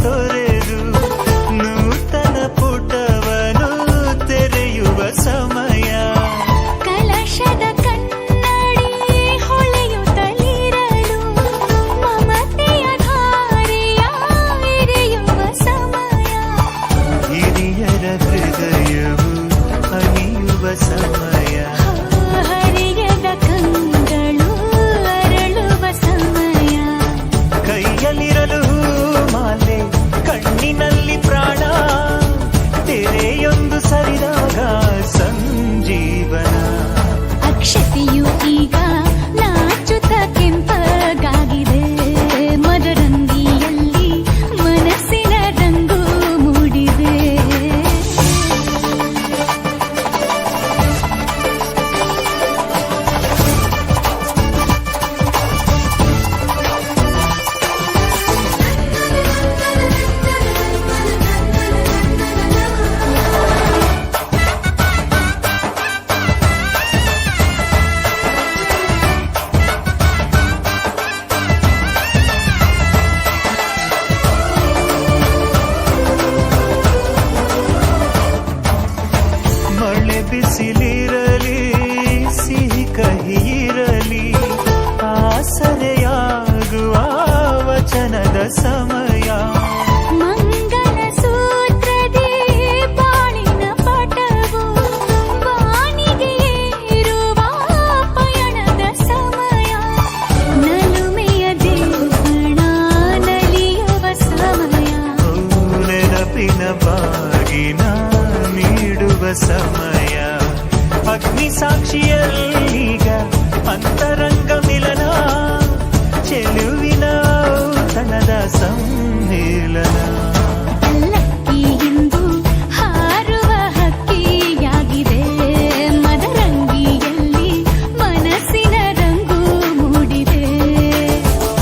ತೊರೆದು ನೂತನ ಪುಟವನು ತೆರೆಯುವ ಸಮಯ. ಕಲಶದ ಕನ್ನಡಿ ಹೊಳೆಯುತ್ತಲಿರಲು ಮಮತೆಯ ಧಾರೆಯ ಎರೆಯುವ ಸಮಯ. ಹಿರಿಯರ ಹೃದಯವು ಅಣಿಯುವ ಸಮಯ. ಹರಿಯದ ಕಂಗಳು ಅರಳುವ ಸಮಯ. ಕೈಯಲ್ಲಿರಲು ಮಾಲೆ ಕಣ್ಣಿನಲ್ಲಿ ಪ್ರಾಣ ತೆರೆಯೊಂದು ಸರಿದಾಗ ಸಂಜೀವನ. ಅಕ್ಷತೆಯು ಈಗ ನಾಚುತ್ತ ಕೆಂಪಗಾಗಿದೆ. ಮದರಂಗಿಯಲ್ಲಿ ಮನಸ್ಸಿನ ರಂಗು ಮೂಡಿದೆ. ಮಳೆ ಬಿಸಿಲಿರಲಿ ಸಿಹಿ ಕಹಿ ಇರಲಿ ಆಸರೆಯಾಗುವ ವಚನದ ಸಮಯ. ಮಂಗಲ ಸೂತ್ರದಿ ಬಾಳಿನ ಪಟವು ಬಾನಿಗೆ ಏರುವ ಪಯಣದ ಸಮಯ. ನಲುಮೆಯ ದೇವಣ ನಲಿಯುವ ಸಮಯ. ನೆನಪಿನ ಬಾಗಿನ ನೀಡುವ ಸಮಯ. ಅಗ್ನಿ ಸಾಕ್ಷಿಯಲ್ಲೀಗ ಅಂತರಂಗ ಮಿಲನ. ಚೆಲುವಿನ ಔತಣದ ಸಮ್ಮಿಲನ. ಪಲ್ಲಕ್ಕಿ ಇಂದು ಹಾರುವ ಹಕ್ಕಿಯಾಗಿದೆ. ಮದರಂಗಿಯಲ್ಲಿ ಮನಸ್ಸಿನ ರಂಗು ಮೂಡಿದೆ.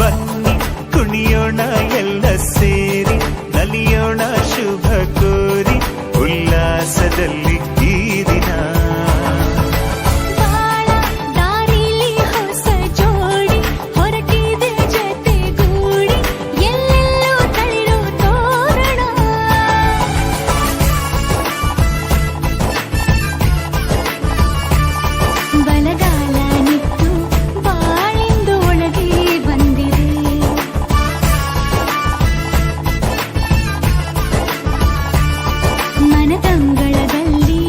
ಬನ್ನಿ ಕುಣಿಯೋಣ ಎಲ್ಲ ಸೇರಿ ನಲಿಯೋಣ ಶುಭ ಕೋರಿ ಉಲ್ಲಾಸದಲ್ಲಿ ಈ ದಿನ. ಬಾಳ ದಾರಿಲಿ ಹೊಸ ಜೋಡಿ ಹೊರಟಿದೆ ಜೊತೆಗೂಡಿ. ಎಲ್ಲೆಲ್ಲೂ ತಳಿರು ತೋರಣ. ಬಲಗಾಲ ನಿಟ್ಟು ಬಾಳಿಂದು ಒಳಗೆ ಬಂದಿದೆ. ಮನದಂಗಳದಲ್ಲಿ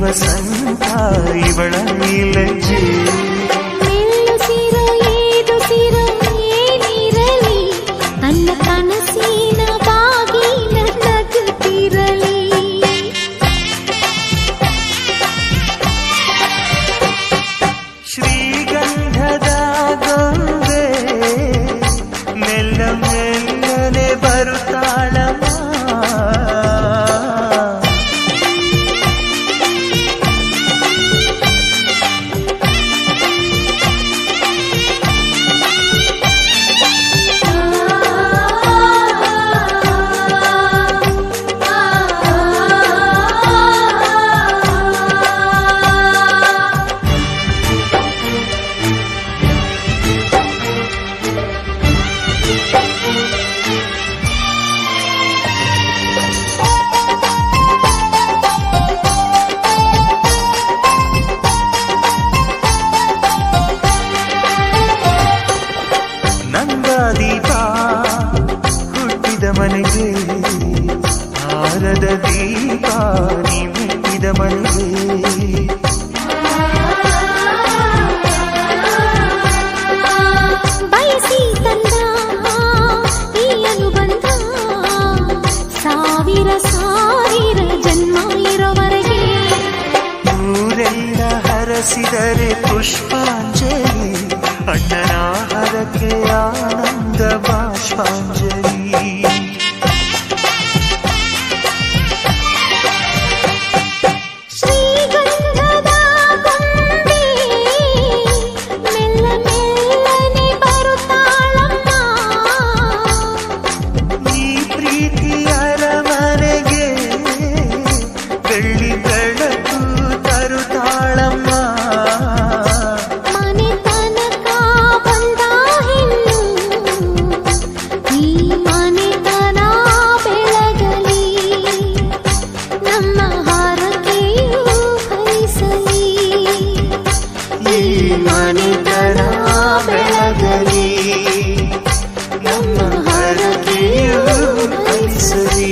ವಸಂತ ಇವಳ ಲಜ್ಜೆ ಮೆಲ್ಲುಸಿರೋ ಏದುಸಿರೋ ಏನಿರಲಿ ನನ್ನ ಕನಸಿನ ಬಾಗಿಲ ನಗುತ್ತಿರಲಿ ಶ್ರೀಗಂಧದ ಗೊಂಬೆ ಮೆಲ್ಲ ಮೆಲ್ಲನೆ ಬರುತ್ತಾಳಮ್ಮ ದೀಪ ಹುಟ್ಟಿದ ಮನೆಗೆ ಆರದ ದೀಪ ನೀ ಮೆಟ್ಟಿದ ಮನೆಗೆ ಬಯಸಿ ತಂದ ಈ ಅನುಬಂಧ ಸಾವಿರ ಸಾವಿರ ಜನ್ಮ ಇರೋವರೆಗೆ ಊರೆಲ್ಲ ಹರಸಿದರೆ ಪುಷ್ಪಾಂಜಲಿ ಅಣ್ಣನ ಹರಕೆ ಆನಂದ ಬಾಷ್ಪಾಂಜಲಿ ಶ್ರೀಗಂಧದ ಗೊಂಬೆ ಮೆಲ್ಲ ಮೆಲ್ಲನೆ ಬರುತ್ತಾಳಮ್ಮ ಈ ಪ್ರೀತಿಯ ಅರಮನೆಗೆ ಬೆಳ್ಳಿ ಬೆಳಕು ತರುತ್ತಾಳಮ್ಮ ಮನೆ ತನಕ ಬಂದ ಹೆಣ್ಣು ಈ ಮನೆತನ ಬೆಳಗಲಿ ನಮ್ಮ ಹಾರಕೆಯು ಫಲಿಸಲಿ ಈ ಮನೆತನ ಬೆಳಗಲಿ ನಮ್ಮ ಹರಕೆಯು ಫಲಿಸಲಿ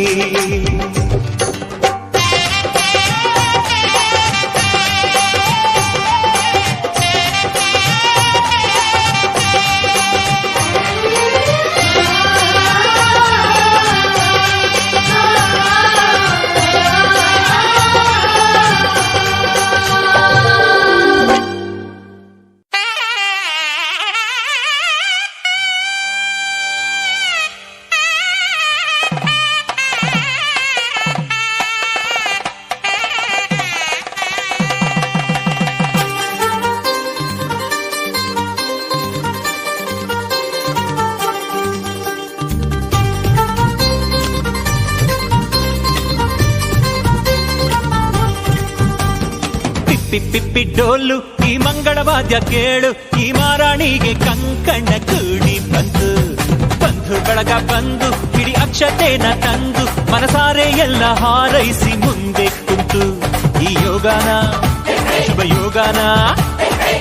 ಪಿಪ್ಪಿ ಡೋಲು ಈ ಮಂಗಳವಾದ್ಯ ಕೇಳು ಈ ಮಾರಾಣಿಗೆ ಕಂಕಣ ಕೂಡಿ ಬಂತು ಬಂಧು ಬಳಗ ಬಂದು ಹಿಡಿ ಅಕ್ಷತೆನ ತಂದು ಮನಸಾರೆ ಎಲ್ಲ ಹಾರೈಸಿ ಮುಂದೆ ಕುಂತು ಈ ಯೋಗಾನ ಶುಭ ಯೋಗಾನ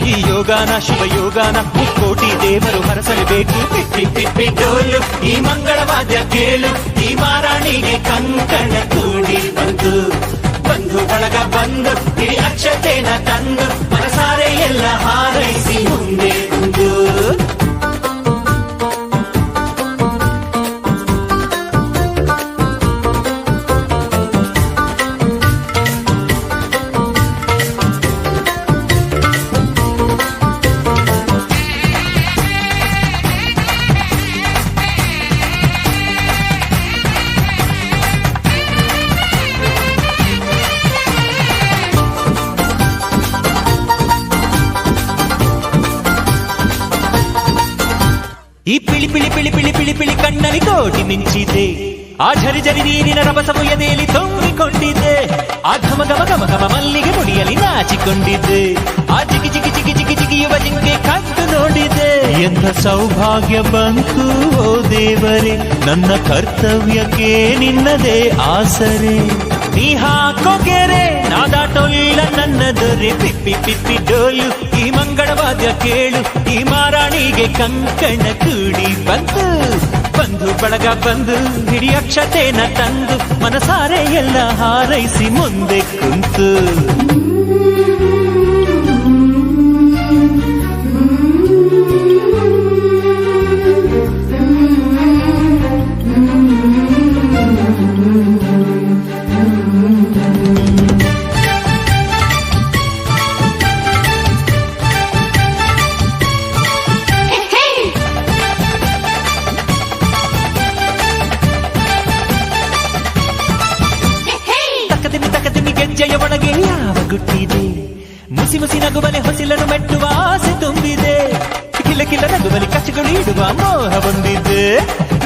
ಈ ಯೋಗಾನ ಶುಭ ಯೋಗಾನ ಕೋಟಿ ದೇವರು ಹರಸಲೇಬೇಕು ಪಿಪ್ಪಿ ಡೋಲು ಈ ಮಂಗಳವಾದ್ಯ ಕೇಳು ಈ ಮಾರಾಣಿಗೆ ಕಂಕಣ ಕೂಡಿ ಬಂತು ಬಂಧು ಬಳಗ ಬಂದು ಹಿಡಿ ಅಕ್ಷತೆನ ತಂದು ಮನಸಾರೆ ಎಲ್ಲ ಹಾರೈಸಿ ಮುಂದೆ ಕುಂತು ಈ ಪಿಳಿ ಪಿಳಿ ಪಿಳಿ ಪಿಳಿ ಪಿಳಿ ಪಿಳಿ ಕಣ್ಣಲ್ಲಿ ಕೋಟಿ ಮಿಂಚಿದೆ ಆ ಝರಿ ಝರಿ ನೀರಿನ ರಭಸವು ಎದೆಯಲ್ಲಿ ತುಂಬಿಕೊಂಡಿದ್ದೆ ಆ ಘಮ ಘಮ ಘಮ ಘಮ ಮಲ್ಲಿಗೆ ಮುಡಿಯಲ್ಲಿ ನಾಚಿಕೊಂಡಿದ್ದೆ ಆ ಜಿಗಿ ಜಿಗಿ ಜಿಗಿ ಜಿಗಿ ಜಿಗಿಯುವ ಜಿಂಕೆ ಕಟ್ಟು ನೋಡಿದೆ ಎಂಥ ಸೌಭಾಗ್ಯ ಬಂತು ಓ ದೇವರೇ ನನ್ನ ಕರ್ತವ್ಯಕ್ಕೆ ನಿನ್ನದೇ ಆಸರೆ ನೀ ಹಾಕೋ ಗೆರೆ ನಾದಾಟೊಲ್ಲ ನನ್ನ ದೊರೆ ಪಿಪ್ಪಿ ಪಿಪ್ಪಿ ಡೋಲು ಈ ಮಂಗಳವಾದ್ಯ ಕೇಳು ಈ ಮಾರಾಣಿಗೆ ಕಂಕಣ ಕೂಡಿ ಬಂತು ಬಂಧು ಬಳಗ ಬಂದು ಹಿಡಿ ಅಕ್ಷತೆನ ತಂದು ಮನಸಾರೆ ಎಲ್ಲ ಹಾರೈಸಿ ಮುಂದೆ ಕುಂತು ಗೆಜ್ಜೆಯ ಒಳಗೆ ಯಾವ ಗುಟ್ಟಿದೆ ಮುಸಿ ಮುಸಿ ನಗುವಲೆ ಹೊಸಿಲನ್ನು ಮೆಟ್ಟುವ ಆಸೆ ತುಂಬಿದೆ ಕಿಲ ಕಿಲ ನಗುವಲಿ ಕಚ್ಚಗಳು ಇಡುವ ಮೋಹ ಬಂದಿದೆ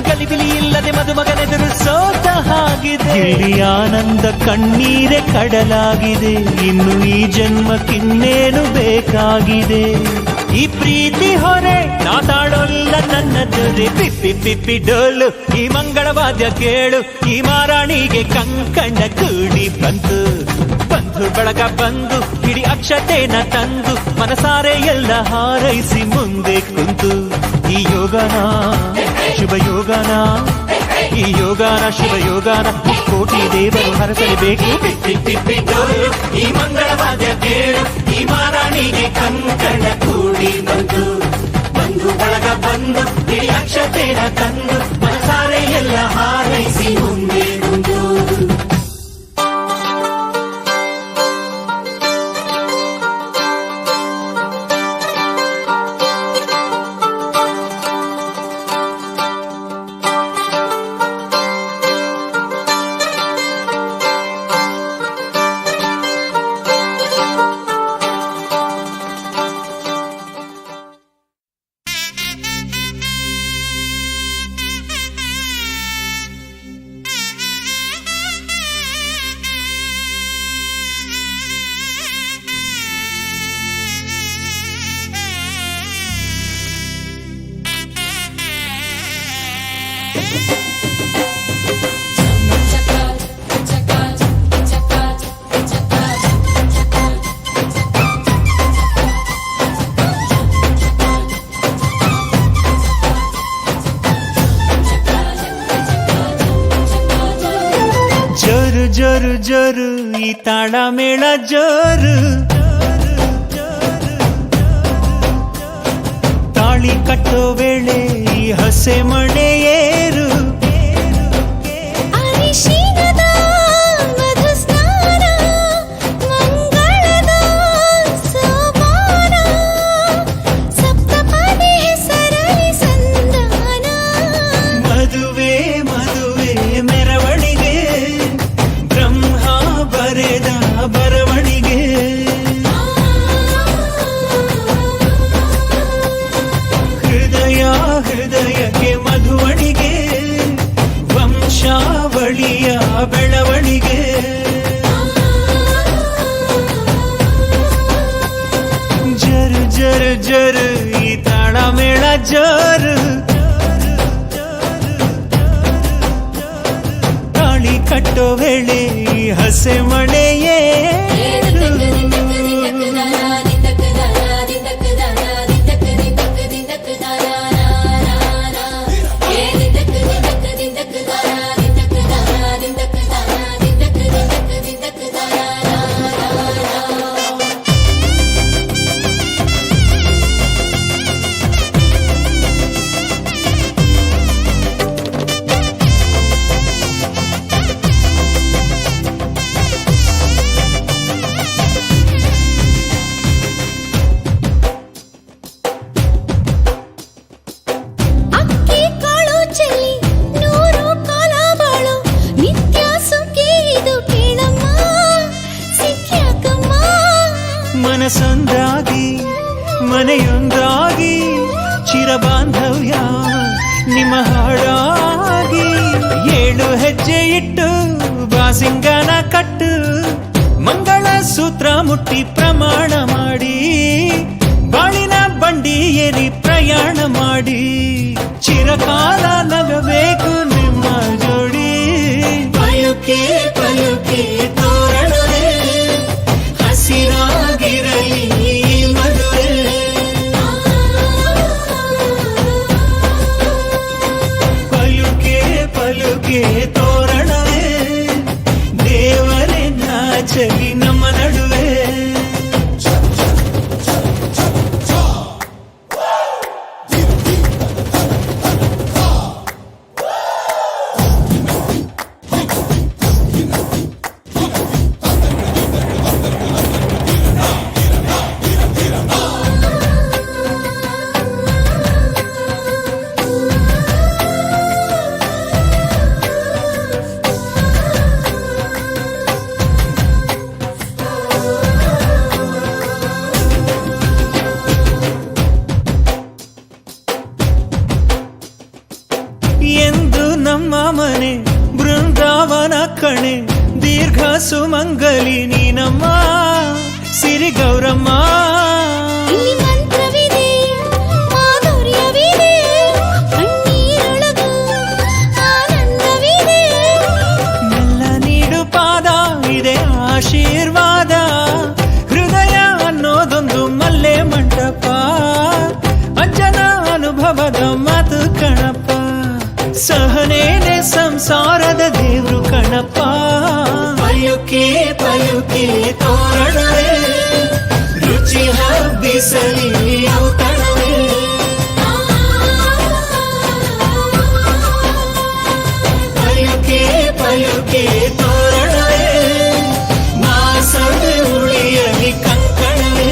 ಗಲಿಬಿಲಿ ಇಲ್ಲದೆ ಮದುಮಗನೆದುರು ಸೋತ ಹಾಗಿದೆ ಇಲ್ಲಿ ಆನಂದ ಕಣ್ಣೀರೆ ಕಡಲಾಗಿದೆ ಇನ್ನು ಈ ಜನ್ಮಕ್ಕಿನ್ನೇನು ಬೇಕಾಗಿದೆ ಈ ಪ್ರೀತಿ ಹೊರೆ ನಾತಾಡೋಲ್ಲ ನನ್ನ ದೊರೆ ಪಿಪ್ಪಿ ಪಿಪ್ಪಿ ಡೋಲು ಈ ಮಂಗಳವಾದ್ಯ ಕೇಳು ಈ ಮಾರಾಣಿಗೆ ಕಂಕಣ ಕೂಡಿ ಬಂತು ಬಂಧು ಬಳಗ ಬಂದು ಹಿಡಿ ಅಕ್ಷತೆನ ತಂದು ಮನಸಾರೆ ಎಲ್ಲ ಹಾರೈಸಿ ಮುಂದೆ ಕುಂತು ಈ ಯೋಗನ ಶುಭ ಯೋಗನ ಈ ಯೋಗನ ಶುಭ ಯೋಗನ ಕೋಟಿ ದೇವರು ಹರಸಲೇಬೇಕು ಪಿಪ್ಪಿ ಪಿಪ್ಪಿ ಡೋಲು ಈ ಮಂಗಳವಾದ್ಯ ಕೇಳು ಈ ಮಾರಾಣಿಗೆ ಕಂಕಣ ಕೂಡಿ ಬಂತು ಬಂಧು ಬಳಗ ಬಂದು ಹಿಡಿ ಅಕ್ಷತೆನ ತಂದು ಮನಸಾರೆ ಎಲ್ಲ ಹಾರೈಸಿ ಮುಂದೆ ಕುಂತು ಜೋರು ಜೋರು ಈ ತಾಳ ಮೇಳ ಜೋರು ತಾಳಿ ಕಟ್ಟೋ ವೇಳೆ ಈ ಹಸೆ ಮಣೆ ಏರು ಮದುವೆ ಮದುವೆ ಮೆರವಣಿಗೆ ಬ್ರಹ್ಮ ಬರೆದ ಬರವಣಿಗೆ ಹೃದಯ ಹೃದಯಕ್ಕೆ ಮಧುವಣಿಗೆ ವಂಶಾವಳಿಯ ಬೆಳವಣಿಗೆ ಜರು ಜರು ಜರು ಈ ತಾಳ ಮೇಳ ಜರು ತಾಳಿ ಕಟ್ಟೋ ವೇಳೆ ಈ ಹಸೆ ಮಣೆಯೇ ಮನಸೊಂದಾಗಿ ಮನೆಯೊಂದಾಗಿ ಚಿರಬಾಂಧವ್ಯ ನಿಮ್ಮ ಹಾಡಾಗಿ 7 ಹೆಜ್ಜೆ ಇಟ್ಟು ಬಾಸಿಂಗನ ಕಟ್ಟು ಮಂಗಳ ಸೂತ್ರ ಮುಟ್ಟಿ ಪ್ರಮಾಣ ಮಾಡಿ ಬಾಳಿನ ಬಂಡಿ ಏರಿ ಪ್ರಯಾಣ ಮಾಡಿ ಚಿರಕಾಲ ನಗಬೇಕು ನಿಮ್ಮ ಜೋಡಿ ಪಯುಕೆ ಪಯುಕೆ ತೋರಣವೇ ಹಸಿರಾಗಿರಲಿ ಮದುವೆ ಕಣೆ ದೀರ್ಘ ಸುಮಂಗಲಿ ನೀನಮ್ಮ ಸಿರಿ ಗೌರಮ್ಮ. ಇಲ್ಲಿ ಮಂತ್ರವಿದೆ, ಮಾಧುರ್ಯವಿದೆ, ಕಣ್ಣೀರೊಳಗೂ ಆನಂದವಿದೆ. ಮೆಲ್ಲ ನೀಡು ಪಾದ ಇದೆ ಆಶೀರ್ವಾದ, ಹೃದಯ ಅನ್ನೋದೊಂದು ಮಲ್ಲೆ ಮಂಟಪ, ಅಜ್ಜನ ಅನುಭವದ ಮಾತು ಕಣಪ್ಪ, ಸಹನೇನೆ ಸಂಸಾರದ ದೇವ್ರು ಕಣಪ್ಪ. ಪಯುಕೆ ಪಯುಕೆ ತೋರಣವೇ ರುಚಿ ಹಬ್ಬಿಸಲಿ ಔತಣವೇ. ಪಯುಕೆ ಪಯುಕೆ ತೋರಣವೇ ಮಾಸದ ಉಳಿಯಲಿ ಕಂಕಣವೇ.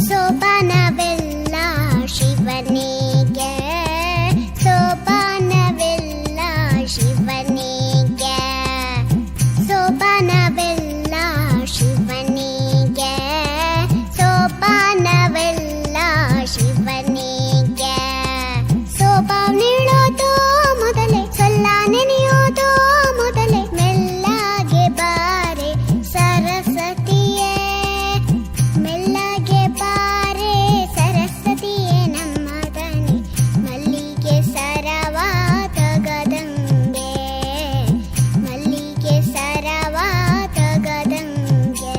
ಸೋಪಾನವೆಲ್ಲ ಶಿವನಿಗೆ, ಸೋಪಾನವೆಲ್ಲ ಶಿವನಿಗೆ, ಸೋಪಾನವೆಲ್ಲ ಶಿವನಿಗೆ, ಸೋಪಾನವೆಲ್ಲ ಶಿವನಿಗೆ. ಸೋಪ ನೀಡೋದು ಮೊದಲೇ, ಸೊಲ್ಲ ನೆನೆಯೋದು ಮೊದಲೇ, ಮೆಲ್ಲಗೆ ಬಾರೆ ಸರಸ್ವತಿಯೇ, ಮೆಲ್ಲಗೆ ಬಾರೆ ಸರಸ್ವತಿಯೇ ನಮ್ಮ ದನಿ, ಮಲ್ಲಿಗೆ ಸರವಾದ ಗದಂಗೆ, ಮಲ್ಲಿಗೆ ಸರವಾದ ಗದಂಗೆ.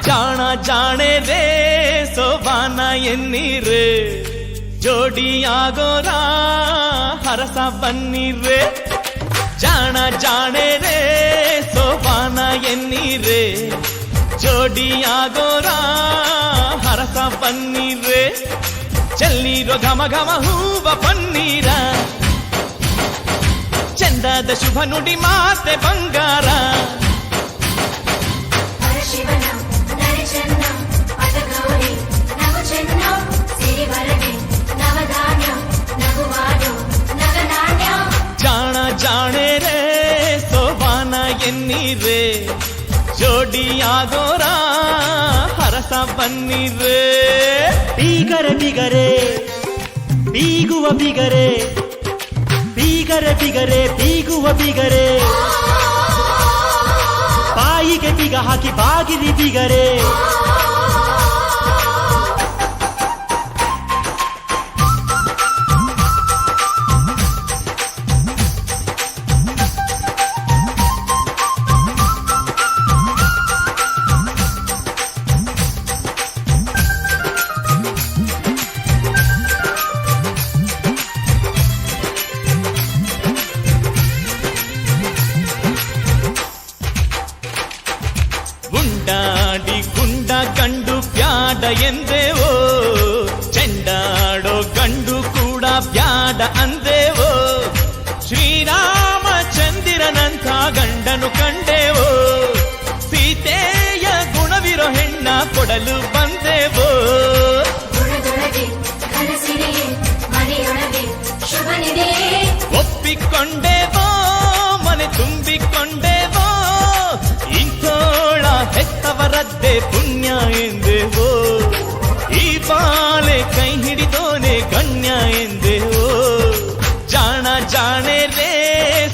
ಜಾಣ ಜಾಣೆ ರೇ ಸೋಬಾನ ಎನ್ನೀರೆ, ಜೋಡಿಯಾಗೋರ ಹರಸ ಬನ್ನಿರೆ. ಜಾಣ ಜಾಣೆ ರೇ ಸೋಬಾನ ಎನ್ನೀರೆ, ಜೋಡಿಯಾಗೋರ ಹರಸ ಬನ್ನಿರೆ. ಚೆಲ್ಲೀರೋ ಘಮ ಘಮ ಹೂವ ಪನ್ನೀರ, ಚಂದದ ಶುಭ ನುಡಿ ಮಾತೆ ಬಂಗಾರ. ಜಾಣ ಜಾಣೆ ರೇ ಸೋಬಾನ ಎನ್ನೀರೆ, ಜೋಡಿಯಾಗೋರ ಹರಸ ಬನ್ನಿರೆ. ಬೀಗರೆ ಬಿಗರೆ ಬೀಗುವ ಬಿಗರೆ, ಬೀಗರೆ ಬಿಗರೆ ಬೀಗುವ ಬಿಗರೆ, ಬಾಯಿಗೆ ಬೀಗ ಹಾಕಿ ಬಾಗಿಲಿ ಬಿಗರೆ. ಗುಂಡಾಡಿ ಗುಂಡ ಗಂಡು ಬ್ಯಾಡ ಎಂದೇವೋ, ಚೆಂಡಾಡೋ ಗಂಡು ಕೂಡ ಬ್ಯಾಡ ಅಂದೇವೋ. ಶ್ರೀರಾಮಚಂದಿರನಂಥ ಗಂಡನು ಕಂಡೇವೋ, ಸೀತೆಯ ಗುಣವಿರೋ ಹೆಣ್ಣ ಕೊಡಲು ಬಂದೇವೋ. ಒಪ್ಪಿಕೊಂಡೇವೋ ಮನೆ ತುಂಬಿಕೊಂಡೇವೋ, ಇಂಥೋಳ ಹೆತ್ತವರದ್ದೇ ಪುಣ್ಯ ಎಂದೇವೋ. ಈ ಬಾಳೆ ಕೈ ಹಿಡಿದೋನೆ ಗಣ್ಯ ಎಂದೇವೋ. ಜಾಣ ಜಾಣೆ ರೇ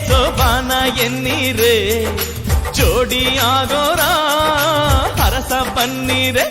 ಸೋಬಾನ ಎನ್ನೀರೆ, ಜೋಡಿಯಾಗೋರ ಹರಸ ಬನ್ನಿರೆ.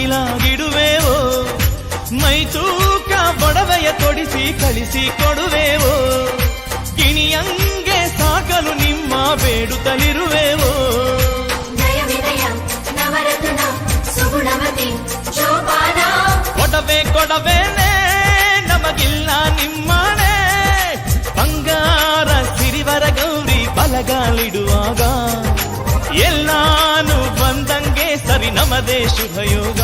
ಬಾಗಿಲಾಗಿಡುವೆವೋ, ಮೈ ತೂಕ ಒಡವೆಯ ತೊಡಿಸಿ ಕಳಿಸಿ ಕೊಡುವೆವೋ, ಗಿಣಿಯಂಗೆ ಸಾಕಲು ನಿಮ್ಮ ಬೇಡುತ್ತಲಿರುವೆವೋ. ಕೊಡವೆ ಕೊಡವೇನೆ ನಮಗಿಲ್ಲ ನಿಮ್ಮನೆ, ಬಂಗಾರ ಸಿರಿವರ ಗೌರಿ ಬಲಗಾಲಿಡುವಾಗ ಎಲ್ಲಾನು ಬಂದಂಗೆ ಸರಿ ನಮದೇ ಶುಭಯೋಗ.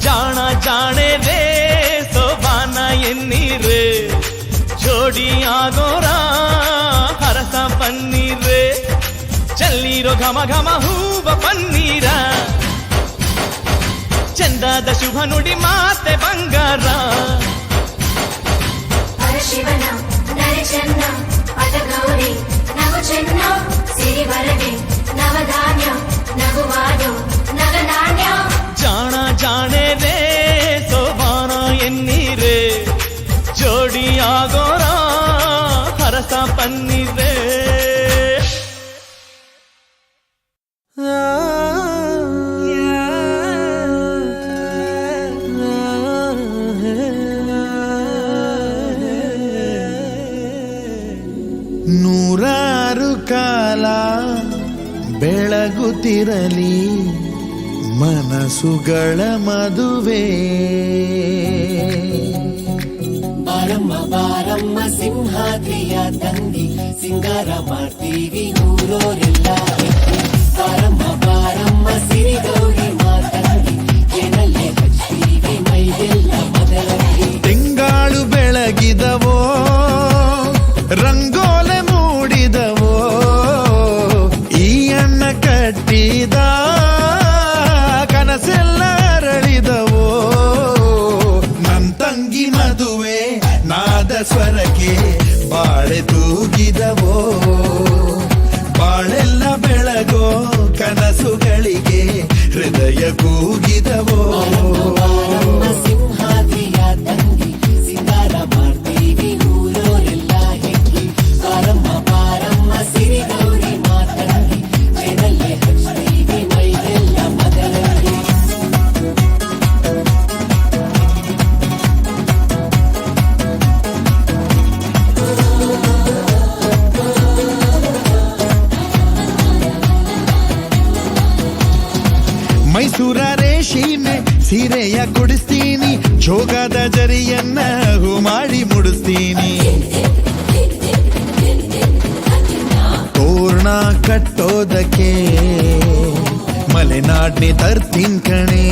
ಜಾಣ ಜಾಣೆ ರೇ ಸೋಬಾನ ಎನ್ನೀರೇ, ಜೋಡಿ ಆಗೋರ ಹರಸ ಬನ್ನೀರೇ, ಚೆಲ್ಲೀರೋ ಘಮ ಘಮ ಹೂವ ಪನ್ನೀರ, ಚಂದದ ಶುಭ ನುಡಿ ಮಾತೆ ಬಂಗಾರ. ಶಿವನ ನರೆ ಚೆನ್ನ ಪದ ಗೌರಿ ನಗು ಚೆನ್ನ ಸಿರಿವರನೆ ನವಧಾನ್ಯ ನಗುವಾದು ನಗನಾಣ್ಯ. ಜಾಣ ಜಾಣೆ ರೇ ಸೋಬಾನ ಎನ್ನೀರೇ, ಜೋಡಿ ಆಗೋರ ಹರಸ ಪನ್ನೀರೇ. ನೂರಾರು ಕಾಲ ಬೆಳಗುತ್ತಿರಲಿ ಮನಸ್ಸುಗಳ ಮದುವೆ. ಬಾರಮ್ಮ ಬಾರಮ್ಮ ಸಿಂಹಾದ್ರಿಯ ತಂಗಿ, ಸಿಂಗಾರ ಮಾಡ್ತೀವಿ ಊರೋರೆಲ್ಲ. ಬಾರಮ್ಮ ಬಾರಮ್ಮ ಸಿರಿ ಗೌರಿ ಮಾತಂಗಿ, ಏನಲ್ಲೇ ಹಚ್ತೀವಿ ಮೈಗೆಲ್ಲ ಮದರಂಗಿ. ತಿಂಗಾಳು ಬೆಳಗಿದವೋ, ರಂಗೋಲೆ ಮೂಡಿದವೋ, ಈ ಅಣ್ಣ ಕಟ್ಟಿದ ಕನಸೆಲ್ಲ ಅರಳಿದವೋ. ನನ್ ತಂಗಿ ಮದುವೆ ನಾದ ಸ್ವರಕ್ಕೆ ಬಾಳೆ ತೂಗಿದವೋ, ಬಾಳೆಲ್ಲ ಬೆಳಗೋ ಕನಸುಗಳಿಗೆ ಹೃದಯ ಕೂಗಿದವೋ. ಬಾರಮ್ಮ ಸಿಂಹಾದ್ರಿಯ ತಂಗಿ, ಸಿಂಗಾರ ಮಾಡ್ತೀವಿ ಊರೋರೆಲ್ಲ ಹೆಕ್ಕಿ. ಬಾರಮ್ಮ ಬಾರಮ್ಮ ಸಿರಿ ಗೌರಿ ಮಾತಂಗಿ, ಏನಲ್ಲೇ ಹಚ್ತೀವಿ ಮೈಗೆಲ್ಲ ಮದರಂಗಿ. ಮೈಸೂರ ರೇಷಿಮೆ ಸೀರೆಯ ಕೊಡಿಸ್ತೀನಿ, ಜೋಗದ ಜರಿಯನ್ನ ಹೂ ಮಾಡಿ ಮುಡಿಸ್ತೀನಿ. ತೋರಣ ಕಟ್ಟೋದಕ್ಕೆ ಮಲೆನಾಡ್ನಿ ತರ್ತೀನ್ ಕಣೆ,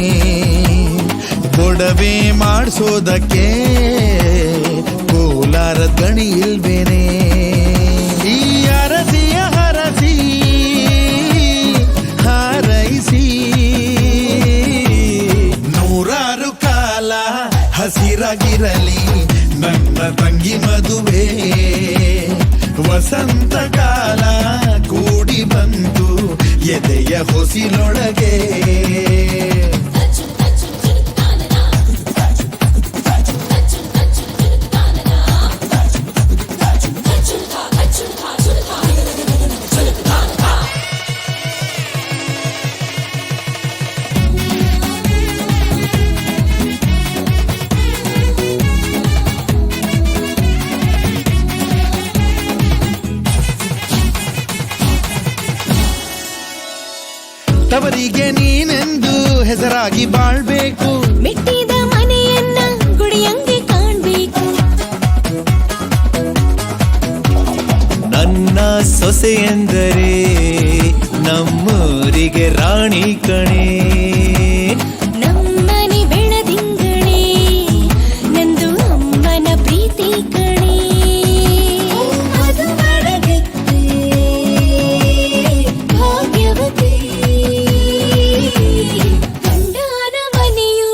ಒಡವೆ ಮಾಡಿಸೋದಕ್ಕೆ ಕೋಲಾರ ಗಣಿ ಇಲ್ವೇನೆ. ಈ ಅರಸಿಯ ಹರಸಿ ಹಾರೈಸಿ ನೂರಾರು ಕಾಲ ಹಸಿರಾಗಿರಲಿ ನನ್ನ ತಂಗಿ ಮದುವೆ. ವಸಂತ ಕಾಲ ಕೂಡಿ ಬಂತು ಎದೆಯ ಹೊಸಿಲೊಳಗೆ. ತವರಿಗೆ ನೀನೆಂದು ಹೆಸರಾಗಿ ಬಾಳ್ಬೇಕು, ಮೆಟ್ಟಿದ ಮನೆಯನ್ನ ಗುಡಿಯಂಗೆ ಕಾಣ್ಬೇಕು. ನನ್ನ ಸೊಸೆ ಎಂದರೆ ನಮ್ಮೂರಿಗೆ ರಾಣಿ ಕಣೆ. ನಮ್ಮನೆ ಬೆಳದಿಂಗಳೇ ನಂದು ಅಮ್ಮನ ಪ್ರೀತಿ ಕಣೆ. ಮಧುಮರಗತ್ತೆ ಭಾಗ್ಯವತಿ, ಗಂಡನ ಮನೆಯು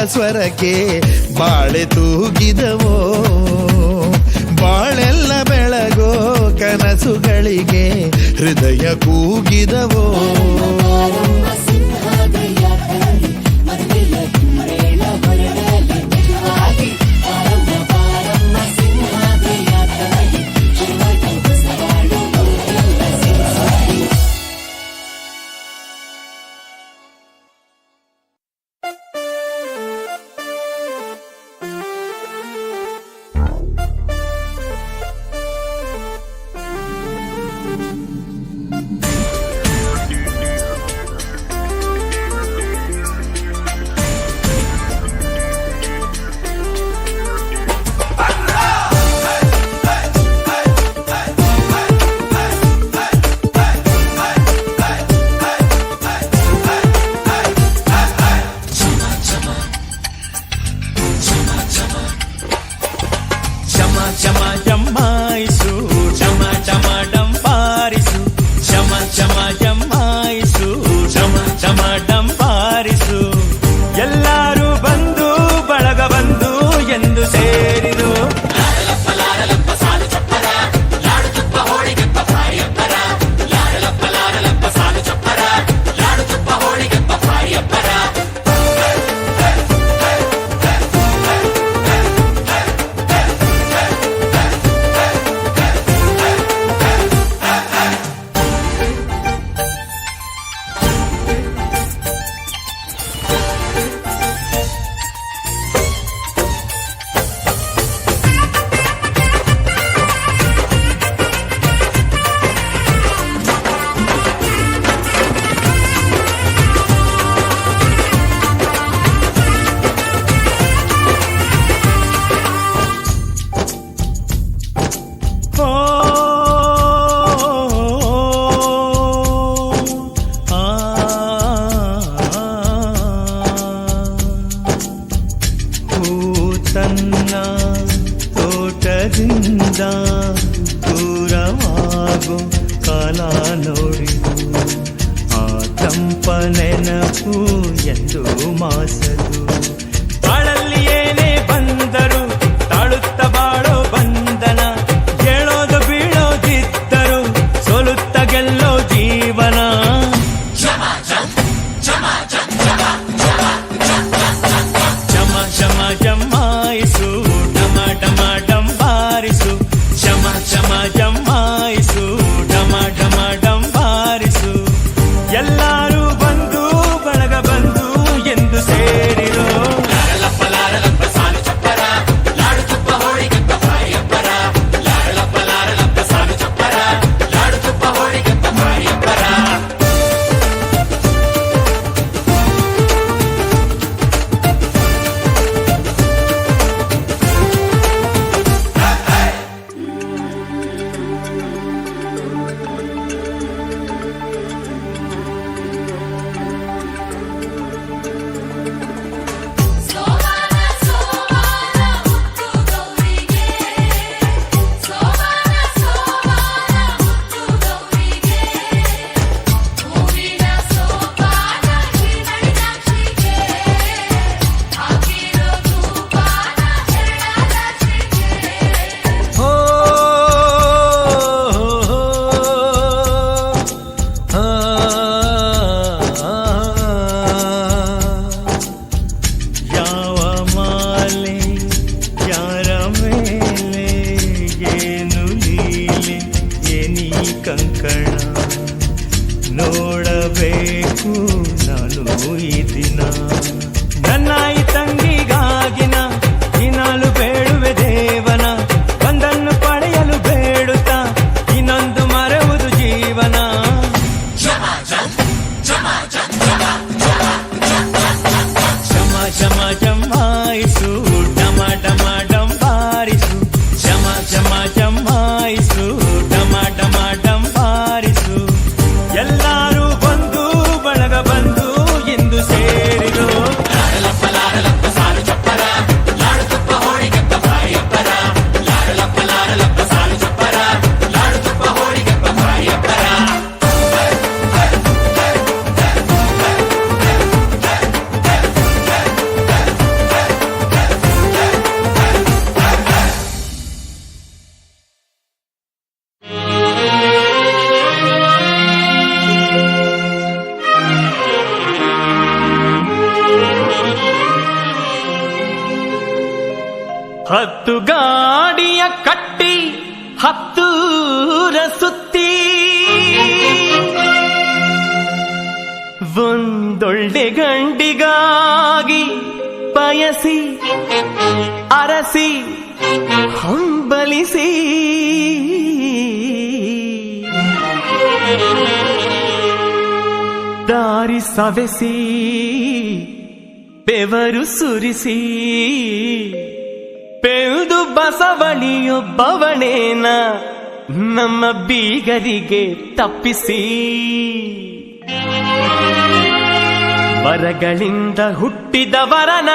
ಸ್ವರಕ್ಕೆ ಬಾಳೆ ತೂಗಿದವೋ ಬಾಳೆಲ್ಲ ಬೆಳಗೋ ಕನಸುಗಳಿಗೆ ಹೃದಯ ಕೂಗಿದವೋ ಬಾರಮ್ಮ ಸಿಂಹಾದ್ರಿಯ ತಾಯಿ ಮದುವೆಯ ಹಿಮ್ಮೇಳ ಹೊರಡಲಿ ಮೆದುವಾಗಿ ಬಾರಮ್ಮ ಬಾರಮ್ಮ ಸಿಂಹಾದ್ರಿಯ ತಾಯಿ ಶಿವಗೆ ಹೊಸವಾಳು ಊರೆಲ್ಲ ಸಿಂಹಾಯಿ ಚಮ ಚಮ ಜಮ್ಮಾಯಿಸು ಚಮ ಚಮ ಡಂಪಾರಿಸು ಚಮ ಚಮ ಜಮ್ಮಾಯಿಸು ಚಮ ಚಮ ಡಂಪಾರಿಸು ಎಲ್ಲರೂ ಬಂದು ಬಳಗ ಬಂದು ಎಂದು ಸೇರಿದು ತನ್ನ ತೋಟದಿಂದ ದೂರವಾಗೋ ಕಾಲ ನೋಡಿದು ಆ ತಂಪ ನೆನಪು ಎಂದು ಮಾಸದು ಬಾಳಲ್ಲಿ ಏನೇ ಬಂದರು ತಾಳುತ್ತ ಬಾಳೋ ಬಂಧನ ಹೇಳೋದು ಬೀಳೋದಿದ್ದರು ಸೋಲುತ್ತ ಗೆಲ್ಲೋ ಜೀವನ ಚಮ ಚಮ ಜಮ್ಮಾಯಿಸು ಡಮ ಡಮ ಡಂಬಾರಿಸು ಚಮ ಚಮ ಜಮ್ಮಾಯಿಸು ಡಮ ಡಮ ಡಂಬಾರಿಸು ಎಲ್ಲರೂ ಬಂದು ಬಳಗ ಬಂದು ಎಂದು ಸೇರಿರೋ 10 ಗಾಡಿಯ ಕಟ್ಟಿ 10 ಸುತ್ತಿ ಒಂದೊಳ್ಳೆ ಗಂಡಿಗಾಗಿ ಬಯಸಿ ಅರಸಿ ಹಂಬಲಿಸಿ ದಾರಿ ಸವೆಸಿ ಬೆವರು ಸುರಿಸಿ ಬೆಳೆದು ಬಸವಳಿಯೊಬ್ಬವನೇನ ನಮ್ಮ ಬೀಗರಿಗೆ ತಪ್ಪಿಸಿ ವರಗಳಿಂದ ಹುಟ್ಟಿದವರನ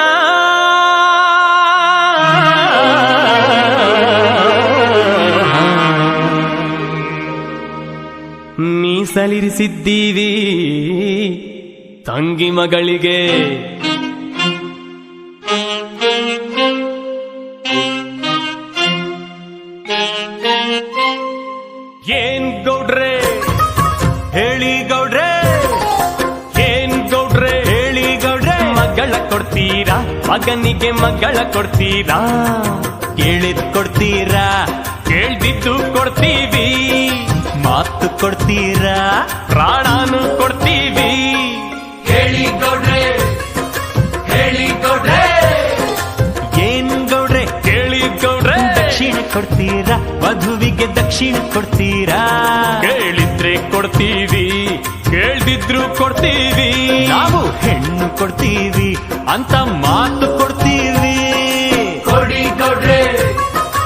ಮೀಸಲಿರಿಸಿದ್ದೀವಿ ತಂಗಿ ಮಗಳಿಗೆ. ಏನ್ ಗೌಡ್ರೆ ಹೇಳಿ ಗೌಡ್ರೆ, ಏನ್ ಗೌಡ್ರೆ ಹೇಳಿ ಗೌಡ್ರೆ, ಮಗಳ ಕೊಡ್ತೀರಾ ಮಗನಿಗೆ ಮಗಳ ಕೊಡ್ತೀರಾ? ಕೇಳಿದ್ ಕೊಡ್ತೀರಾ ಕೇಳ್ದಿದ್ದು ಕೊಡ್ತೀವಿ, ಮಾತು ಕೊಡ್ತೀರಾ ಪ್ರಾಣಾನು ಕೊಡ್ತೀವಿ. ಹೇಳಿ ಗೌಡ್ರೆ ಹೇಳಿ ಗೌಡ್ರೆ, ಏನ್ ಗೌಡ್ರೆ ಕೇಳಿ ಗೌಡ್ರೆ, ದಕ್ಷಿಣ ಕೊಡ್ತೀರಾ ವಧುವಿಗೆ ದಕ್ಷಿಣ ಕೊಡ್ತೀರಾ? ಕೇಳಿದ್ರೆ ಕೊಡ್ತೀವಿ ಕೇಳ್ದಿದ್ರು ಕೊಡ್ತೀವಿ, ನಾವು ಹೆಣ್ಣು ಕೊಡ್ತೀವಿ ಅಂತ ಮಾತು ಕೊಡ್ತೀವಿ. ಕೊಡಿ ಗೌಡ್ರೆ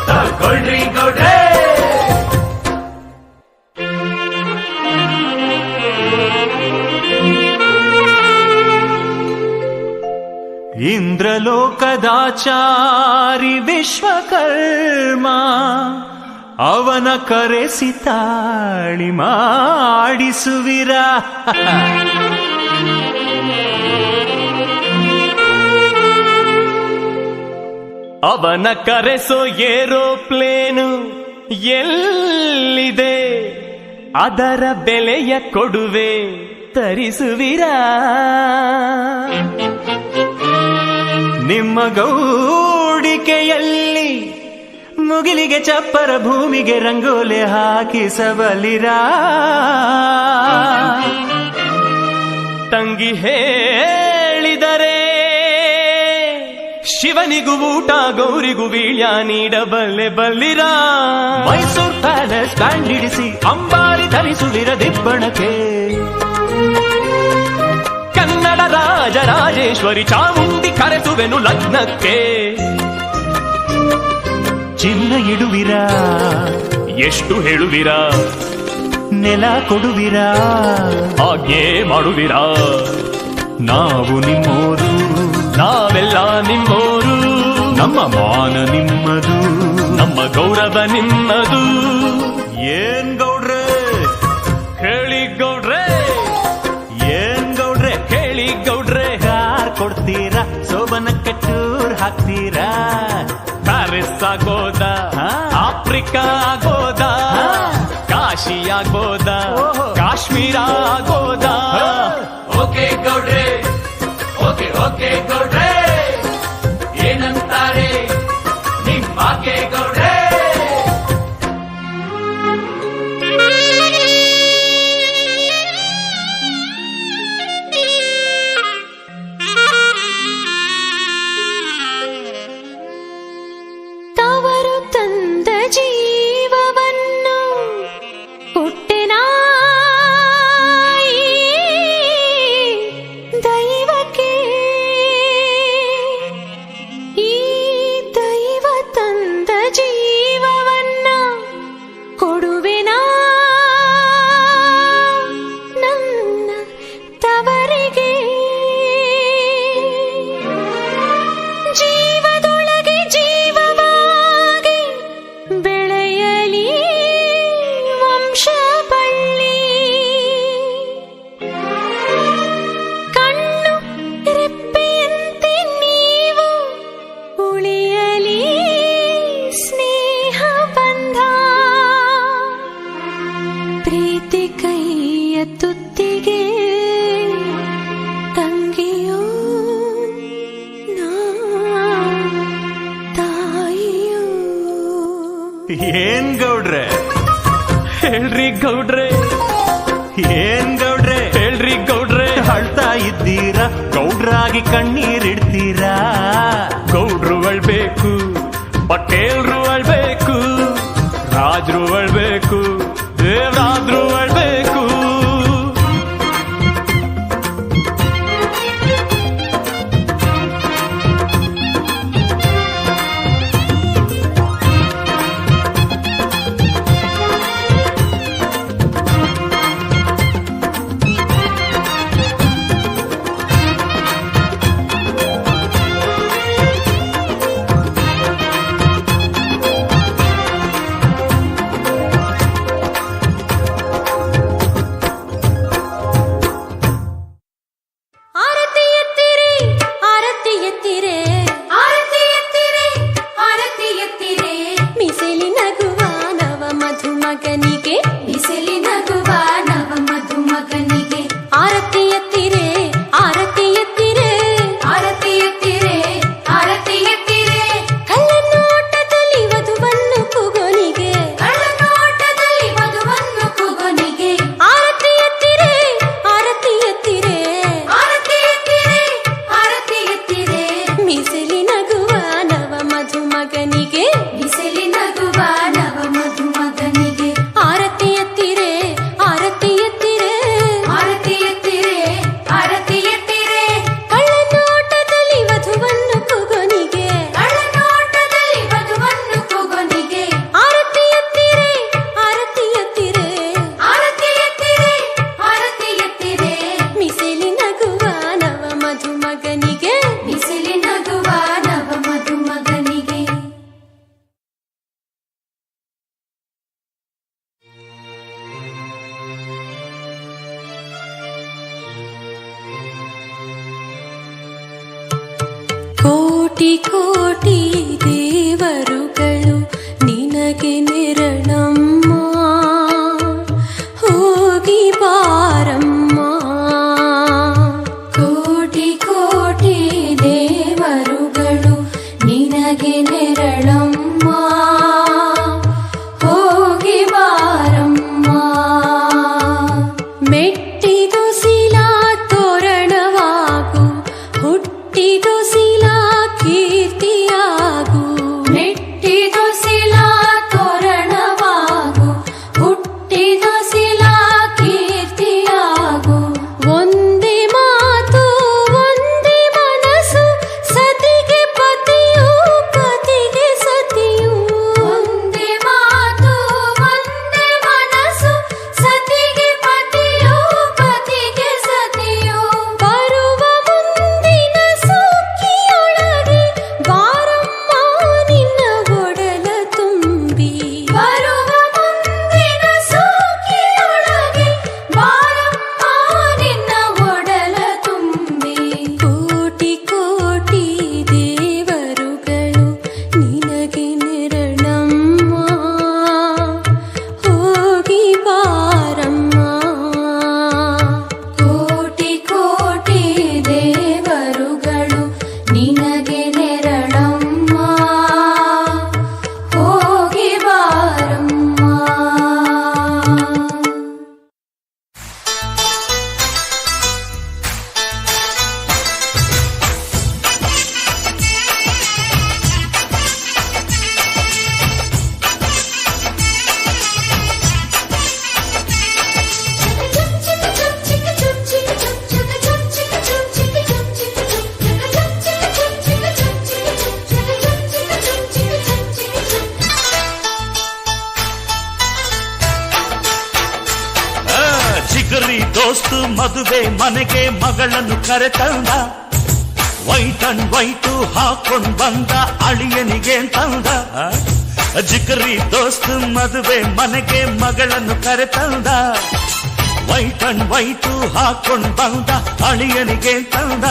ತಗೊಳ್ರಿ ಗೌಡ್ರೆ. ಇಂದ್ರಲೋಕದಾಚಾರಿ ವಿಶ್ವಕರ್ಮ ಅವನ ಕರೆಸಿ ತಾಳಿ ಮಾಡಿಸುವಿರ. ಅವನ ಕರೆಸೋ ಏರೋಪ್ಲೇನು ಎಲ್ಲಿದೆ ಅದರ ಬೆಲೆಯ ಕೊಡುವೆ ತರಿಸುವಿರ. ನಿಮ್ಮ ಗೌಡಿಕೆಯಲ್ಲಿ ಮುಗಿಲಿಗೆ ಚಪ್ಪರ ಭೂಮಿಗೆ ರಂಗೋಲೆ ಹಾಕಿಸಬಲಿರ. ತಂಗಿ ಹೇಳಿದರೆ ಶಿವನಿಗೂ ಊಟ ಗೌರಿಗೂ ವೀಳ್ಯ ನೀಡಬಲ್ಲೆ ಬಲ್ಲಿರ. ಮೈಸೂರು ಪ್ಯಾಲೇಸ್ ಬ್ಯಾಂಡ್ ಹಿಡಿಸಿ ಅಂಬಾರಿ ಧರಿಸುವಿರ ದಿಬ್ಬಣಕ್ಕೆ. ಕನ್ನಡ ರಾಜರಾಜೇಶ್ವರಿ ಚಾಮುಂಡಿ ಕರೆಸುವೆನು ಲಗ್ನಕ್ಕೆ. ಚಿನ್ನ ಇಡುವಿರ ಎಷ್ಟು ಹೇಳುವಿರ, ನೆಲ ಕೊಡುವಿರ ಆಜ್ಞೆ ಮಾಡುವಿರ. ನಾವು ನಿಮ್ಮೋರು ನಾವೆಲ್ಲ ನಿಮ್ಮೋರು, ನಮ್ಮ ಮಾನ ನಿಮ್ಮದು ನಮ್ಮ ಗೌರವ ನಿಮ್ಮದು. ಏನ್ ಗೌಡ್ರೆ ಹೇಳಿ ಗೌಡ್ರೆ, ಏನ್ ಗೌಡ್ರೆ ಹೇಳಿ ಗೌಡ್ರೆ, ಯಾರ್ ಕೊಡ್ತೀರಾ ಸೋಬನಕ್ಕೆ ಟೂರ್ ಹಾಕ್ತೀರಾ? ಪ್ಯಾರಿಸ್ ಆಗೋದ ಆಫ್ರಿಕಾ ಆಗೋದ, ಕಾಶಿ ಆಗೋದ ಕಾಶ್ಮೀರ ಆಗೋದ? ಓಕೆ ಗೌಡ್ರೆ ಓಕೆ ಓಕೆ ಗೌಡ್ರೆ, ಏನಂತಾರೆ ನಿಮ್ಮಾಕೆ ಗೌಡ್ರೆ? ತವರು ತಂದ ಜೀವವನ್ನು ಹುಟ್ಟೆನ ದೈವಕ್ಕೆ ಏನ್ ಗೌಡ್ರೆ? ಹೇಳ್ರಿ ಗೌಡ್ರೆ, ಏನ್ ಗೌಡ್ರೆ? ಹೇಳ್ರಿ ಗೌಡ್ರೆ. ಅಳ್ತಾ ಇದ್ದೀರಾ? ಗೌಡ್ರಾಗಿ ಕಣ್ಣೀರಿಡ್ತೀರಾ? ಗೌಡ್ರು ಅಳ್ಬೇಕು, ಪಟೇಲ್ರು ಅಳ್ಬೇಕು, ರಾಜ್ರು ಅಳ್ಬೇಕು, ದೇವರಾದ್ರು ಅಳ್ಬೇಕು. ಆರತಿ ಎತ್ತಿರೆ, ಆರತಿ ಎತ್ತಿರೆ, ಆರತಿ ಎತ್ತಿರೆ, ಆರತಿ ಎತ್ತಿರೆ. ಮಿಸಲಿ ನಗುವ ನವ ಮಧುಮಗನಿಗೆ, ಮಿಸಲಿ ನಗುವ ನವ ಮಧುಮಗನಿಗೆ. ಆರತಿ ಎತ್ತಿರೆ, ಆರತಿ ಎತ್ತಿರೆ, ಆರತಿ ಎತ್ತಿರೆ, ಆರತಿ ಎತ್ತಿರೆ. ಕಳ್ಳನೋಟದಲ್ಲಿ ವಧುವನ್ನು ಕೂಗೋನಿಗೆ, ಕಳ್ಳನೋಟದಲ್ಲಿ ವಧುವನ್ನು ಕೂಗೋನಿಗೆ. ಆರತಿ ಎತ್ತಿರೆ, ಆರತಿ ಎತ್ತಿರೆ, ಆರತಿ ಎತ್ತಿರೆ, ಆರತಿ ಎತ್ತಿರೆ. ಮಿಸಲಿ ನಗುವ ನವ ಮಧುಮಗನಿಗೆ, ಮಿಸಲಿ ನಗುವ ನವ ಮಧುಮಗನಿಗೆ. ಆರತಿ ಎತ್ತಿರೆ, ಆರತಿ ಎತ್ತಿರೆ, ಆರತಿ ಎತ್ತಿರೆ, ಆರತಿ ಎತ್ತಿರೆ. ಕಳ್ಳನೋಟದಲ್ಲಿ ವಧುವನ್ನು ಕೂಗೋನಿಗೆ, ಕಳ್ಳನೋಟದಲ್ಲಿ ವಧುವನ್ನು ಕೂಗೋನಿಗೆ. ಆರತಿ ಎತ್ತಿರೆ, ಆರತಿ ಎತ್ತಿರೆ, ಆರತಿ ಎತ್ತಿರೆ, ಆರತಿ ಎತ್ತಿರೆ. ಮಿಸಲಿ ನಗುವ ನವ ಮಧುಮಗನಿಗೆ, ಮಿಸಲಿ ನಗುವ ನವ ಮಧುಮಗನಿಗೆ. ಕೋಟಿ ಕೋಟಿ ದೇವರುಗಳು ನಿನಗೆ ನೆರಳಮ್ಮ, ಹೋಗಿ ಬಾರಮ್ಮ. ಕೋಟಿ ಕೋಟಿ ದೇವರುಗಳು ನಿನಗೆ ನೆರಳಮ್ಮ, ಹೋಗಿ ಬಾರಮ್ಮ. ಮೆಟ್ಟಿದೊಸಿಲ ತೋರಣವಾಗು, ಹುಟ್ಟಿದೊಸಿಲ ಕೀರ್ತಿಯಾಗು. ಮೆಟ್ಟಿದೊಸಿಲ ತೋರಣವಾಗು, ಹುಟ್ಟಿದೊಸಿಲ ಕೀರ್ತಿಯಾಗು. ಒಂದೇ ಮಾತು ಒಂದೇ ಮನಸ್ಸು, ಸತಿಗೆ ಪತಿಯು ಪತಿಗೆ ಸತಿಯು. ಒಂದೇ ಮಾತು ಒಂದೇ ಮನಸ್ಸು, ಸತಿಗೆ ಪತಿಯು ಪತಿಗೆ ಸತಿಯು. ಬರುವ ಮುಂದಿನ ಸುಗ್ಗಿಯೊಳಗೆ ಬಾರಮ್ಮ ನಿನ್ನ ಒಡಲ ತುಂಬಿ. ಬರುವ ಮುಂದಿನ ಸುಗ್ಗಿಯೊಳಗೆ ಬಾರಮ್ಮ ನಿನ್ನ ಒಡಲ ತುಂಬಿ. ಕೋಟಿ ಕೋಟಿ ದೇವರುಗಳು ನಿನಗೆ ನೆರಳಮ್ಮ, ಹೋಗಿ ಬಾರಮ್ಮ. ಕೋಟಿ ಕೋಟಿ ದೇವರುಗಳು ನಿನಗೆ ನೆರಳಮ್ಮ, ಹೋಗಿ ಬಾರಮ್ಮ. ಜಿಗರಿ ದೋಸ್ತು ಮದುವೆ ಮನೆಗೆ ಮಗಳನ್ನು ಕರೆತಂದ. ವೈಟ್ ಅಂಡ್ ವೈಟು ಹಾಕೊಂಡ್ ಬಂದ ಅಳಿಯನಿಗೆ ತಂದ. ಜಿಗರಿ ದೋಸ್ತು ಮದುವೆ ಮನೆಗೆ ಮಗಳನ್ನು ಕರೆತಂದ. ವೈಟ್ ಅಂಡ್ ವೈಟು ಹಾಕೊಂಡ್ ಬಂದ ಅಳಿಯನಿಗೆ ತಂದ.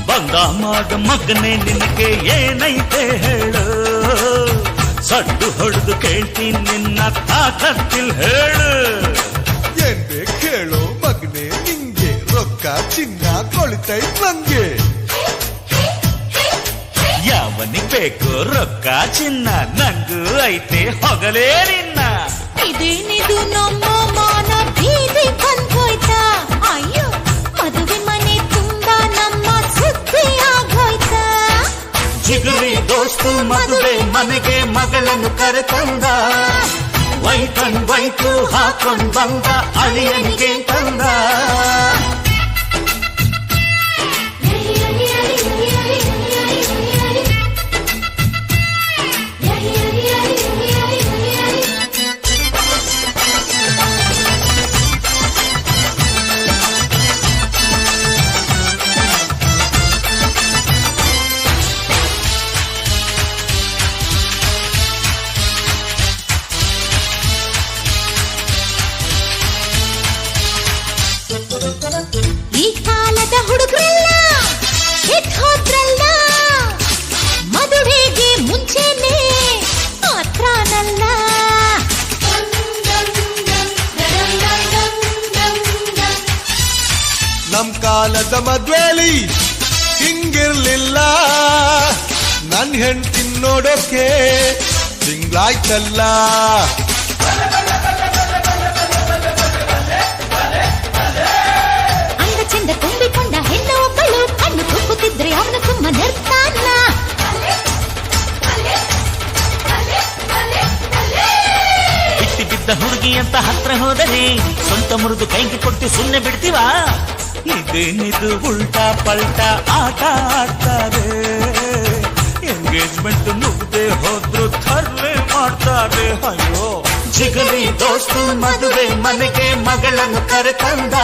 ಬಂದ ಮಾಡ ಮಗನೇ ನಿನಗೆ ಏನೈತೆ ಹೇಳು, ಸಡ್ಡು ಹೊಡೆದು ಕೇಳ್ತೀನಿ ನಿನ್ನ ತಾಕತ್ತಿಲ್ ಹೇಳು. ಏನ್ ಬೇಕು ಹೇಳು ಮಗನೇ ನಿಂಗೆ, ರೊಕ್ಕ ಚಿನ್ನ ಕೊಳಿತೈತ್ ನಂಗೆ. ಯಾವ ಅವನಿಗೆ ಬೇಕು ರೊಕ್ಕ ಚಿನ್ನ, ನಂಗೂ ಐತೆ ಹೊಗಲೇ ನಿನ್ನ. ಇದೇನಿದು ನಮ್ಮ ಮಾನ ಬೀದಿ ಬಂದೋಯ್ತಾ? ಅಯ್ಯೋ ಮದುವೆ ಮನೆ ತುಂಬಾ ನಮ್ಮ ಸುದ್ದಿ ಆಗೋಯ್ತಾ? ಜಿಗುರಿ ದೋಸ್ತು ಮದುವೆ ಮನೆಗೆ ಮಗಳನ್ನು ಕರೆತಂದ, ವೈಟನ್ ವೈಟು ಹಾಕೊಂಡ್ ಬಂದ ಅಳಿಯನಿಗೆ ತಂದ. ಈ ಕಾಲದ ಹುಡುಗರೆಲ್ಲ ಎದ್ ಹೋದ್ರಲ್ಲ, ಮದುವೆಗೆ ಮುಂಚೆನೆ ಮಾತ್ರನಲ್ಲ. ನಮ್ ಕಾಲದ ಮದ್ವೇಲಿ ಹಿಂಗಿರ್ಲಿಲ್ಲ, ನನ್ ಹೆಂಡ್ತಿ ನೋಡೋಕೆ ತಿಂಗ್ಳಾಯ್ತಲ್ಲ. ಅಂದ ಚೆಂದ ತುಂಬಿಕೊಂಡ ಹೆಣ್ಣು ಒಬ್ಬಳು ಕಣ್ಣು ತುಂಬುತ್ತಿದ್ರೆ ಅವನು ಸುಮ್ಮನಿರ್ತಾನ. ಬಿಟ್ಟಿ ಬಿದ್ದ ಹುಡುಗಿ ಅಂತ ಹತ್ರ ಹೋದರೆ ಸ್ವಂತ ಮುರಿದು ಕೈಗೆ ಕೊಟ್ಟು ಸುಮ್ಮನೆ ಬಿಡ್ತೀವಾ? ಇದೇನಿದು ಉಲ್ಟಾ ಪಲ್ಟಾ ಆಟ ಆಡ್ತಾರೆ, ಎಂಗೇಜ್ಮೆಂಟ್ ಮುಗ್ದೆ ಹೋದ್ರು ಥರ್ಲೆ ಮಾಡ್ತಾರೆ. ಅಯ್ಯೋ ಜಿಗಲಿ ದೋಸ್ತು ಮದುವೆ ಮನೆಗೆ ಮಗಳನ್ನು ಕರೆತಂದ,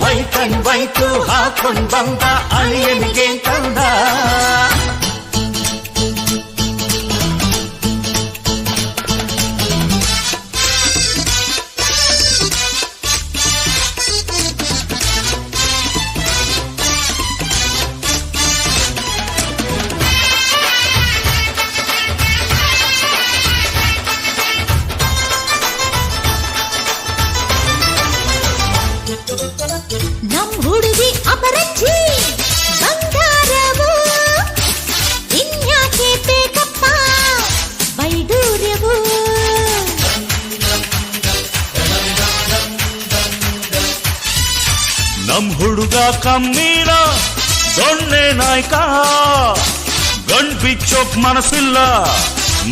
ವೈಟನ್ ವೈಟು ಹಾಕೊಂಡ್ ಬಂದ ಅಳಿಯನಿಗೆ ತಂದ. ನಮ್ ಹುಡುಗಿ ಅಪರಂಜಿ ಬಂಗಾರವು, ಇನ್ಯಾಕೆ ಬೇಕಪ್ಪ ವೈಡೂರ್ಯವು? ನಮ್ ಹುಡುಗ ಕಮ್ಮೀರ ದೊಣ್ಣೆ ನಾಯ್ಕ, ಗಂಡ್ ಬಿಚ್ಚೋಕ್ ಮನಸ್ಸಿಲ್ಲ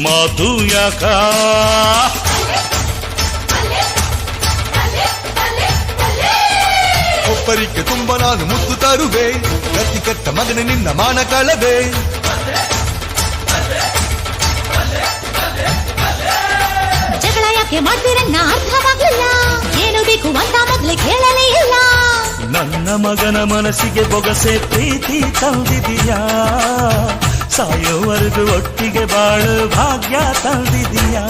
ಮಾತು ಯಾಕ? ಒಬ್ಬರಿಗೆ ತುಂಬ ನಾನು ಮುತ್ತು ತರುವೆ, ಗತಿ ಕಟ್ಟ ಮಗನೇ ನಿನ್ನ ಮಾನ ಕಳವೆ. ಜಗಳ ಯಾಕೆ ಮಾಡ್ತೀರನ್ನ ಅರ್ಥವಾಗಲಿಲ್ಲ, ಏನು ಬೇಕು ಅಂತ ಮೊದ್ಲೇ ಕೇಳಲೇ ಇಲ್ಲ. ನನ್ನ ಮಗನ ಮನಸ್ಸಿಗೆ ಬೊಗಸೆ ಪ್ರೀತಿ ತಂದಿದೀಯಾ, ಸಾಯೋವರೆಗೂ ಒಟ್ಟಿಗೆ ಬಾಳು ಭಾಗ್ಯ ತಂದಿದೀಯಾ.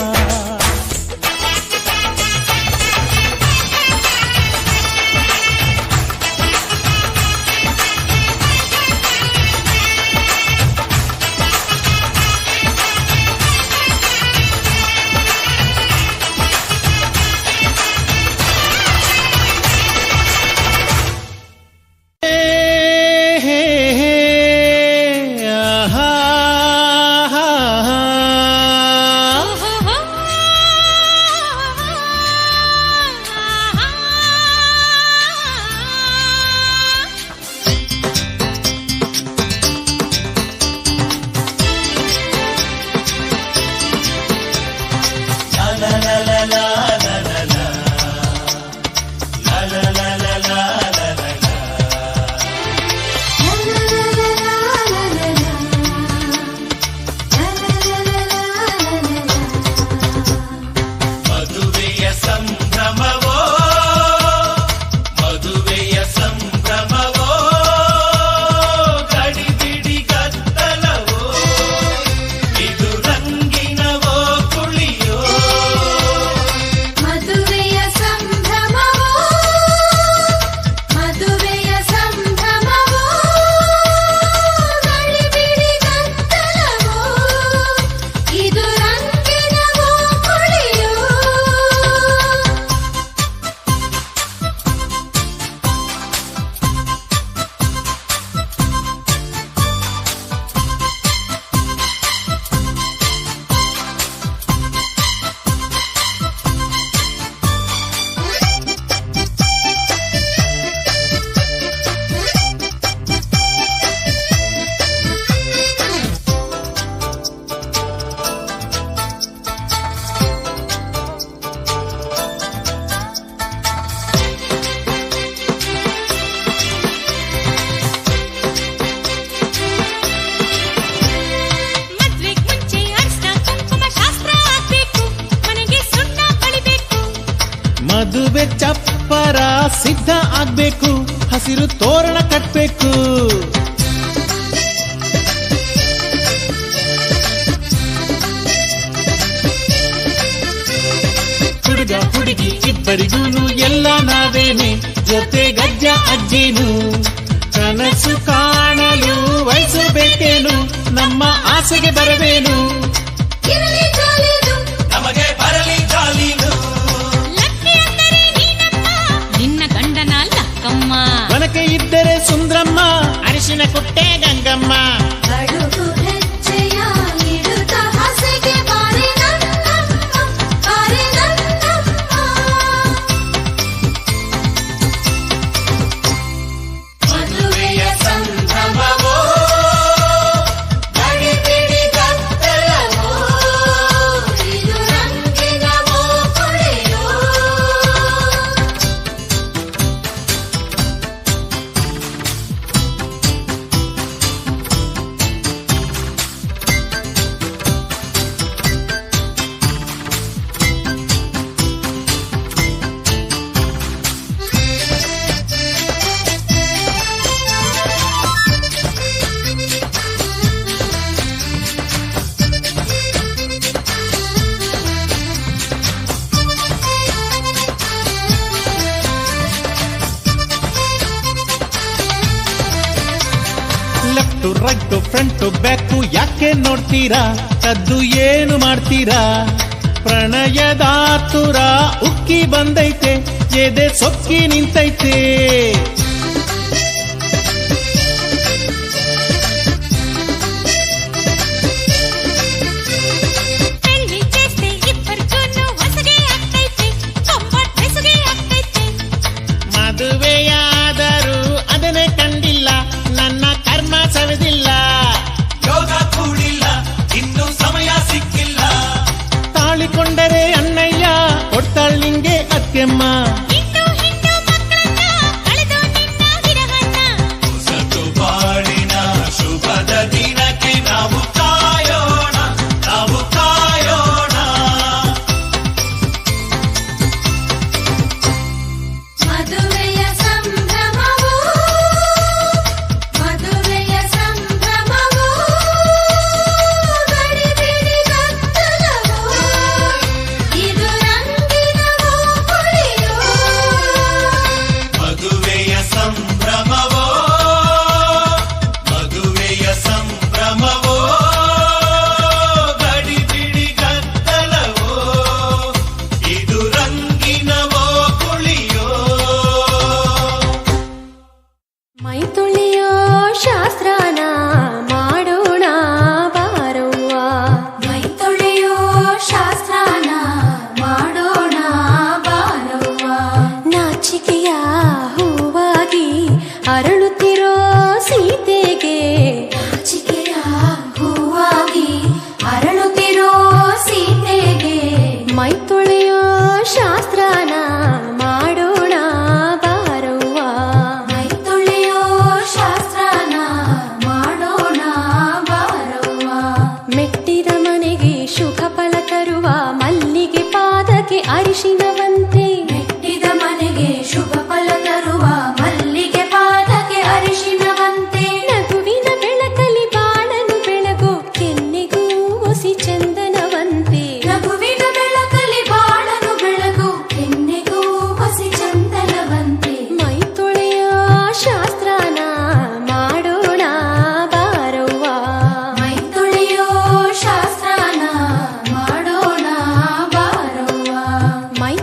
ಆಗ್ಬೇಕು, ಹಸಿರು ತೋರಣ ಕಟ್ಬೇಕು. ಹುಡುಗ ಹುಡುಗಿ ಇಬ್ಬರಿಗೂನು ಎಲ್ಲ ನಾವೇನೆ, ಜೊತೆ ಗಜ್ಜ ಅಜ್ಜಿನು. ಕನಸು ಕಾಣಲು ವಯಸ್ಸು ಬೇಕೇನು, ನಮ್ಮ ಆಸೆಗೆ ಬರವೇನು, ನಮಗೆ ಬರಲಿ ಜಾಲೀನು. ನಿನ್ನ ಗಂಡನ ಲಕ್ಕಮ್ಮ, ಮನಕೆ ಇದ್ದರೆ ಸುಂದ್ರಮ್ಮ, ಅರಿಶಿನ ಕುಟ್ಟೆ Gangamma. Left right front back ಯಾಕೆ ನೋಡ್ತೀರಾ, ಕದ್ದು ಏನು ಮಾಡ್ತೀರಾ. ಪ್ರಣಯದಾತುರ ಉಕ್ಕಿ ಬಂದೈತೆ, ಎದೆ ಸೊಕ್ಕಿ ನಿಂತೈತೆ. ಮದುವೆಯಾದರೂ ಅದನ್ನೇ ಕಂಡಿಲ್ಲ, ನನ್ನ ಕರ್ಮ ಸವೆದಿಲ್ಲ. ಯೋಗ ಕೂಡಿಲ್ಲ, ಇನ್ನು ಸಮಯ ಸಿಕ್ಕಿಲ್ಲ. ತಾಳಿಕೊಂಡರೆ ಅಣ್ಣಯ್ಯ, ಕೊಡ್ತಾಳ್ ನಿಂಗೆ ಅತ್ತೆಮ್ಮ. ಹೊಸತು ಬಾಳಿನ ಶುಭದ ದಿನಕ್ಕೆ ನಾವು ಕಾಯೋಣ, ನಾವು ಕಾಯೋಣ. ಮದುವೆಯ ಸಂಭ್ರಮವೋ, ಮದುವೆಯ ಸಂಭ್ರಮವೋ, ಗಡಿಬಿಡಿ ಗದ್ದಲವೋ, ಇದು ರಂಗಿನವೋ ಹೊಳೆಯೋ. ಮದುವೆಯ ಸಂಭ್ರಮವೋ, ಮದುವೆಯ ಸಂಭ್ರಮವೋ, ಗಡಿಬಿಡಿ ಗದ್ದಲವೋ, ಇದು ರಂಗಿನವೋ ಕುಳಿಯೋ. ಮೈ ತುಳಿಯೋ ಶಾಸ್ತ್ರನ ಮಾಡೋಣ ಬಾರವ್ವ, ಮೈ ತುಳಿಯೋ ಶಾಸ್ತ್ರನ ಮಾಡೋಣ ಬಾರವ್ವ. ನಾಚಿಕೆಯ ಹೂವಾಗಿ ಅರಳುತ್ತಿರೋ ಸೀತೆಗೆ, ನಾಚಿಕೆಯ ಹೂವಾಗಿ ಅರಳುತ್ತಿರೋ ಸೀತೆಗೆ, ಮೈ ತುಳಿಯೋ ಶಾಸ್ತ್ರನ ಮಾಡೋಣ ಬಾರವ್ವ, ಮೈ ತುಳಿಯೋ ಶಾಸ್ತ್ರನ ಮಾಡೋಣ ಬಾರವ್ವ. ಮೆಟ್ಟಿದ ಮನೆಗೆ ಶುಭ ಫಲ ತರುವ ಮಲ್ಲಿಗೆ ಪಾದಕ್ಕೆ ಅರಿಶಿನವಂತೆ, ಮೆಟ್ಟಿದ ಮನೆಗೆ ಶುಭ ಫಲ ತರುವ ಮಲ್ಲಿಗೆ ಪಾದಕ್ಕೆ ಅರಿಶಿನವಂತೆ. ನಗುವಿನ ಬೆಳಕಲಿ ಬಾಳನು ಬೆಳಗೋ ಕೆನ್ನೆಗೂ ಒಸಿ ಚಂದನವಂತೆ, ನಗುವಿನ ಬೆಳಕಲಿ ಬಾಳನು ಬೆಳಗೋ ಕೆನ್ನೆಗೂ ಒಸಿ ಚಂದನವಂತೆ. ಮೈ ತೊಳೆಯೋ ಶಾಸ್ತ್ರನ ಮಾಡೋಣ ಬಾರವ್ವ, ಮೈ ತೊಳೆಯೋ ಶಾಸ್ತ್ರನ ಮಾಡೋಣ ಬಾರವ್ವ, ಮೈ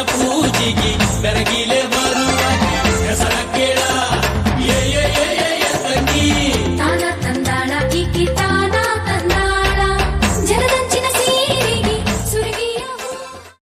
ಪೂಜಿಗೆ ಬೆರಗಿಲೆ